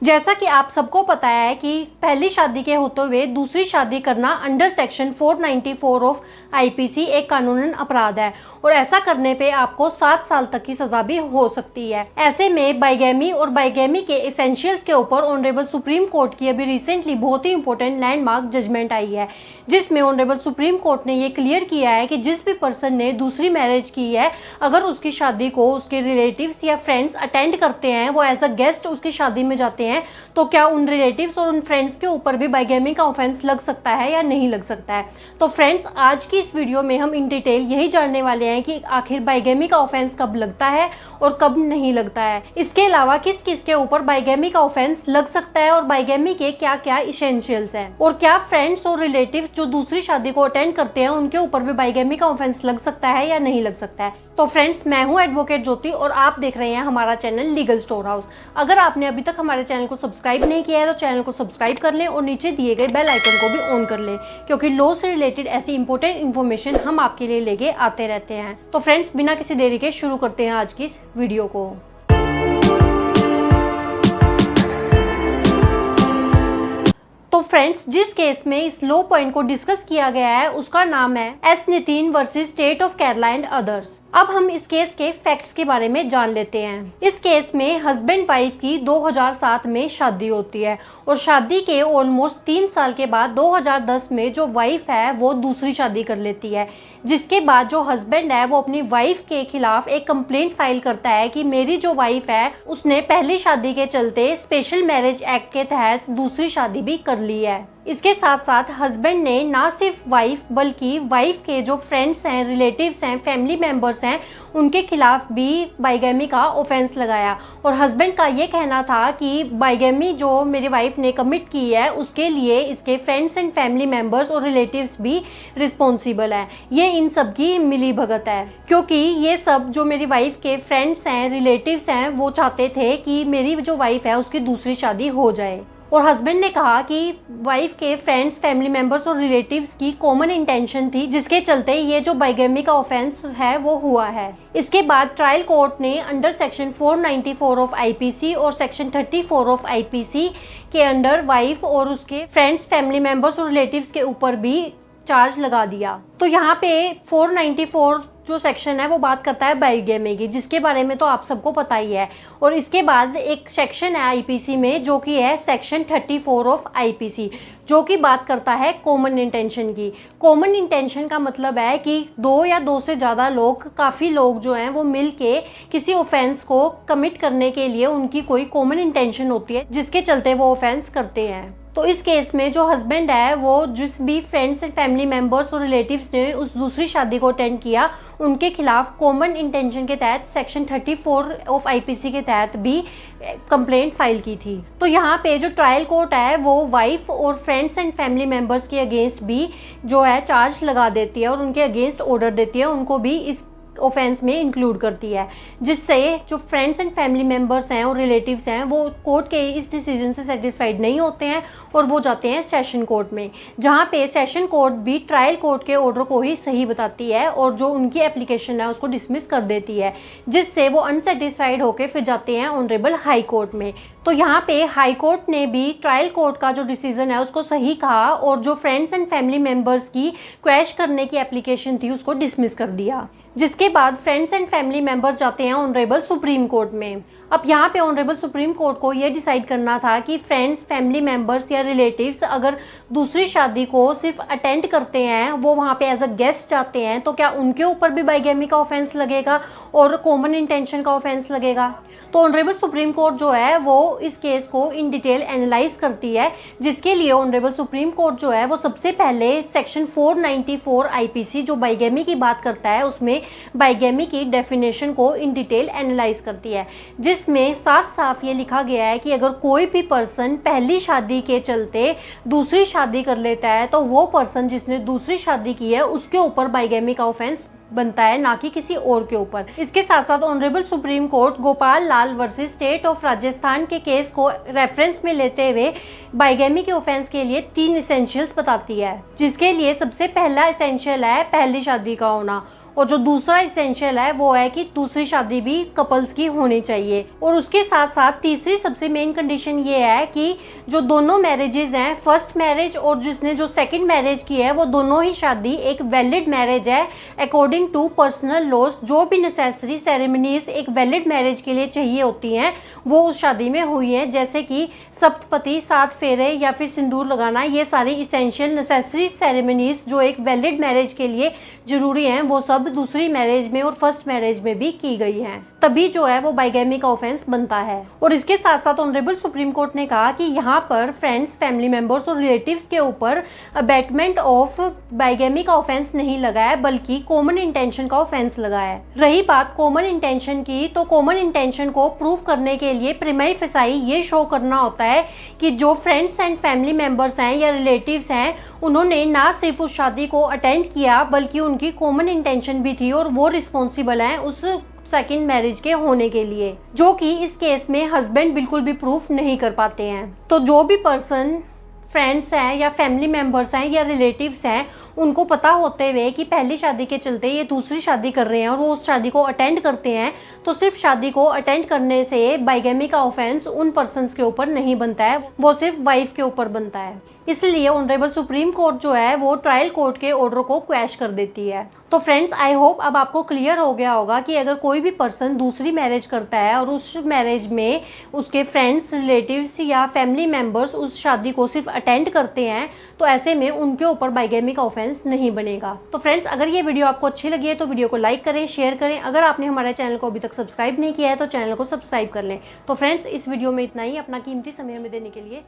जैसा कि आप सबको पता है कि पहली शादी के होते हुए दूसरी शादी करना अंडर सेक्शन 494 ऑफ आईपीसी एक कानूनन अपराध है और ऐसा करने पे आपको 7 साल तक की सजा भी हो सकती है। ऐसे में बाइगैमी और बाइगैमी के एसेंशियल्स के ऊपर ऑनरेबल सुप्रीम कोर्ट की अभी रिसेंटली बहुत ही इंपॉर्टेंट लैंडमार्क जजमेंट आई है, जिसमें ऑनरेबल सुप्रीम कोर्ट ने ये क्लियर किया है कि जिस भी पर्सन ने दूसरी मैरिज की है, अगर उसकी शादी को उसके रिलेटिव्स या फ्रेंड्स अटेंड करते हैं, वो एज अ गेस्ट उसकी शादी में जाते हैं, तो क्या उन रिलेटिव्स और उन फ्रेंड्स के ऊपर भी बाइगैमी का ऑफेंस लग सकता है या नहीं लग सकता है। तो फ्रेंड्स, आज की इस वीडियो में हम इन डिटेल यही जानने वाले हैं कि आखिर बाइगैमी का ऑफेंस कब लगता है और कब नहीं लगता है। इसके अलावा किस किस के ऊपर बाइगैमी का ऑफेंस लग सकता है और बाइगैमी के क्या क्या इसेंशियल्स हैं, और क्या फ्रेंड्स और रिलेटिव्स जो दूसरी शादी को अटेंड करते हैं उनके ऊपर भी बाइगैमी का ऑफेंस लग सकता है या नहीं लग सकता है। तो फ्रेंड्स, मैं हूं एडवोकेट ज्योति और आप देख रहे हैं हमारा चैनल लीगल स्टोर हाउस। अगर आपने अभी तक हमारे चैनल को सब्सक्राइब नहीं किया है तो चैनल को सब्सक्राइब कर लें और नीचे दिए गए बेल आइकन को भी ऑन कर लें, क्योंकि लॉ से रिलेटेड ऐसी इंपॉर्टेंट इन्फॉर्मेशन हम आपके लिए लेके आते रहते हैं। तो फ्रेंड्स, बिना किसी देरी के शुरू करते हैं आज की इस वीडियो को। तो फ्रेंड्स, जिस केस में इस लॉ पॉइंट को डिस्कस किया गया है उसका नाम है S Nitin versus state of Kerala and others. अब हम इस केस के फैक्ट्स के बारे में जान लेते हैं। इस केस में हस्बैंड वाइफ की 2007 में शादी होती है और शादी के ऑलमोस्ट 3 साल के बाद 2010 में जो वाइफ है वो दूसरी शादी कर लेती है, जिसके बाद जो हस्बैंड है वो अपनी वाइफ के खिलाफ एक कंप्लेंट फाइल करता है कि मेरी जो वाइफ है उसने पहली शादी के चलते स्पेशल मैरिज एक्ट के तहत दूसरी शादी भी कर ली है। इसके साथ साथ हस्बैंड ने ना सिर्फ वाइफ बल्कि वाइफ के जो फ्रेंड्स हैं, रिलेटिव्स हैं, फैमिली मेंबर्स हैं, उनके खिलाफ भी बाइगैमी का ऑफेंस लगाया और हस्बैंड का ये कहना था कि बाइगैमी जो मेरी वाइफ ने कमिट की है उसके लिए इसके फ्रेंड्स एंड फैमिली मेंबर्स और रिलेटिव्स भी रिस्पॉन्सिबल है। ये इन सब की मिली भगत है, क्योंकि ये सब जो मेरी वाइफ के फ्रेंड्स हैं, रिलेटिव्स हैं, वो चाहते थे कि मेरी जो वाइफ है उसकी दूसरी शादी हो जाए। और हस्बैंड ने कहा कि वाइफ के फ्रेंड्स, फैमिली मेंबर्स और रिलेटिव्स की कॉमन इंटेंशन थी, जिसके चलते ये जो बाइगैमी का ऑफेंस है वो हुआ है। इसके बाद ट्रायल कोर्ट ने अंडर सेक्शन 494 ऑफ आईपीसी और सेक्शन 34 ऑफ आईपीसी के अंडर वाइफ और उसके फ्रेंड्स, फैमिली मेंबर्स और रिलेटिव्स के ऊपर भी चार्ज लगा दिया। तो यहाँ पे 494 जो सेक्शन है वो बात करता है बाइगैमी की, जिसके बारे में तो आप सबको पता ही है। और इसके बाद एक सेक्शन है आईपीसी में जो कि है सेक्शन 34 ऑफ आईपीसी, जो कि बात करता है कॉमन इंटेंशन की। कॉमन इंटेंशन का मतलब है कि 2 या 2 से ज़्यादा लोग, काफ़ी लोग जो हैं वो मिल के किसी ऑफेंस को कमिट करने के लिए उनकी कोई कॉमन इंटेंशन होती है, जिसके चलते वो ऑफेंस करते हैं। तो इस केस में जो हस्बैंड है वो जिस भी फ्रेंड्स एंड फैमिली मेंबर्स और रिलेटिव्स ने उस दूसरी शादी को अटेंड किया उनके खिलाफ कॉमन इंटेंशन के तहत सेक्शन 34 ऑफ आईपीसी के तहत भी कंप्लेंट फाइल की थी। तो यहाँ पे जो ट्रायल कोर्ट है वो वाइफ और फ्रेंड्स एंड फैमिली मेंबर्स के अगेंस्ट भी जो है चार्ज लगा देती है और उनके अगेंस्ट ऑर्डर देती है, उनको भी इस ऑफेंस में इंक्लूड करती है, जिससे जो फ्रेंड्स एंड फैमिली मेंबर्स हैं और रिलेटिव्स हैं वो कोर्ट के इस डिसीजन से सेटिस्फाइड नहीं होते हैं और वो जाते हैं सेशन कोर्ट में, जहां पे सेशन कोर्ट भी ट्रायल कोर्ट के ऑर्डर को ही सही बताती है और जो उनकी एप्लीकेशन है उसको डिसमिस कर देती है, जिससे वो अनसेटिस्फाइड होकर फिर जाते हैं ऑनरेबल हाई कोर्ट में। तो यहाँ पे हाई कोर्ट ने भी ट्रायल कोर्ट का जो डिसीजन है उसको सही कहा और जो फ्रेंड्स एंड फैमिली मेंबर्स की क्वैश करने की एप्लीकेशन थी उसको डिसमिस कर दिया, जिसके बाद फ्रेंड्स एंड फैमिली मेंबर्स जाते हैं ऑनरेबल सुप्रीम कोर्ट में। अब यहाँ पे ऑनरेबल सुप्रीम कोर्ट को ये डिसाइड करना था कि फ्रेंड्स, फैमिली मेंबर्स या रिलेटिव्स अगर दूसरी शादी को सिर्फ अटेंड करते हैं, वो वहाँ पे एज अ गेस्ट जाते हैं, तो क्या उनके ऊपर भी बाइगैमी का ऑफेंस लगेगा और कॉमन इंटेंशन का ऑफेंस लगेगा। तो ऑनरेबल सुप्रीम कोर्ट जो है वो इस केस को इन डिटेल एनालाइज करती है, जिसके लिए ऑनरेबल सुप्रीम कोर्ट जो है वो सबसे पहले सेक्शन 494 आईपीसी जो बाइगैमी की बात करता है उसमें बाइगैमी की डेफिनेशन को इन डिटेल एनालाइज करती है, जिसमें साफ साफ ये लिखा गया है कि अगर कोई भी पर्सन पहली शादी के चलते दूसरी शादी कर लेता है तो वो पर्सन जिसने दूसरी शादी की है उसके ऊपर बाइगैमी का ऑफेंस बनता है, ना कि किसी और के ऊपर। इसके साथ साथ honourable supreme court Gopal Lal versus state of Rajasthan के केस को रेफरेंस में लेते हुए बाइगैमी के ऑफेंस के लिए 3 इसेंशियल्स बताती है, जिसके लिए सबसे पहला इसेंशियल है पहली शादी का होना और जो दूसरा इसेंशियल है वो है कि दूसरी शादी भी कपल्स की होनी चाहिए। और उसके साथ साथ तीसरी सबसे मेन कंडीशन ये है कि जो दोनों मैरिजेज हैं, फर्स्ट मैरिज और जिसने जो सेकंड मैरिज की है, वो दोनों ही शादी एक वैलिड मैरिज है अकॉर्डिंग टू पर्सनल लॉज। जो भी नेसेसरी सेरेमनीज एक वैलिड मैरिज के लिए चाहिए होती हैं वो उस शादी में हुई है, जैसे कि सप्तपति, 7 फेरे या फिर सिंदूर लगाना। ये सारी इसेंशियल नेसेसरी सेरेमनीज जो एक वैलिड मैरिज के लिए जरूरी हैं वो सब दूसरी मैरिज में और फर्स्ट मैरिज में भी की गई हैं, तभी जो है वो बाइगैमी का ऑफेंस बनता है। और इसके साथ साथ ऑनरेबल सुप्रीम कोर्ट ने कहा कि यहाँ पर फ्रेंड्स, फैमिली मेंबर्स और रिलेटिव्स के ऊपर अबैटमेंट ऑफ बाइगैमी का ऑफेंस नहीं लगा है, बल्कि कॉमन इंटेंशन का ऑफेंस लगा है। रही बात कॉमन इंटेंशन की, तो कॉमन इंटेंशन को प्रूव करने के लिए प्रिमाई फेसाई ये शो करना होता है कि जो फ्रेंड्स एंड फैमिली मेंबर्स हैं या रिलेटिव्स हैं, उन्होंने ना सिर्फ उस शादी को अटेंड किया बल्कि उनकी कॉमन इंटेंशन भी थी और वो रिस्पॉन्सिबल हैं उस सेकंड मैरिज के होने के लिए, जो कि इस केस में हस्बैंड बिल्कुल भी प्रूफ नहीं कर पाते हैं। तो जो भी पर्सन फ्रेंड्स हैं या फैमिली मेंबर्स हैं या रिलेटिव्स हैं, उनको पता होते हुए कि पहली शादी के चलते ये दूसरी शादी कर रहे हैं और वो उस शादी को अटेंड करते हैं, तो सिर्फ शादी को अटेंड करने से बाइगैमी का ऑफेंस उन पर्सन्स के ऊपर नहीं बनता है, वो सिर्फ वाइफ के ऊपर बनता है। इसलिए ऑनरेबल सुप्रीम कोर्ट जो है वो ट्रायल कोर्ट के ऑर्डर को क्वैश कर देती है। तो फ्रेंड्स, आई होप अब आपको क्लियर हो गया होगा कि अगर कोई भी पर्सन दूसरी मैरिज करता है और उस मैरिज में उसके फ्रेंड्स, रिलेटिव्स या फैमिली मेंबर्स उस शादी को सिर्फ अटेंड करते हैं, तो ऐसे में उनके ऊपर बाइगैमी का ऑफेंस नहीं बनेगा। तो फ्रेंड्स, अगर ये वीडियो आपको अच्छी लगी है तो वीडियो को लाइक करें, शेयर करें। अगर आपने हमारे चैनल को अभी तक सब्सक्राइब नहीं किया है तो चैनल को सब्सक्राइब कर लें। तो फ्रेंड्स, इस वीडियो में इतना ही। अपना कीमती समय हमें देने के लिए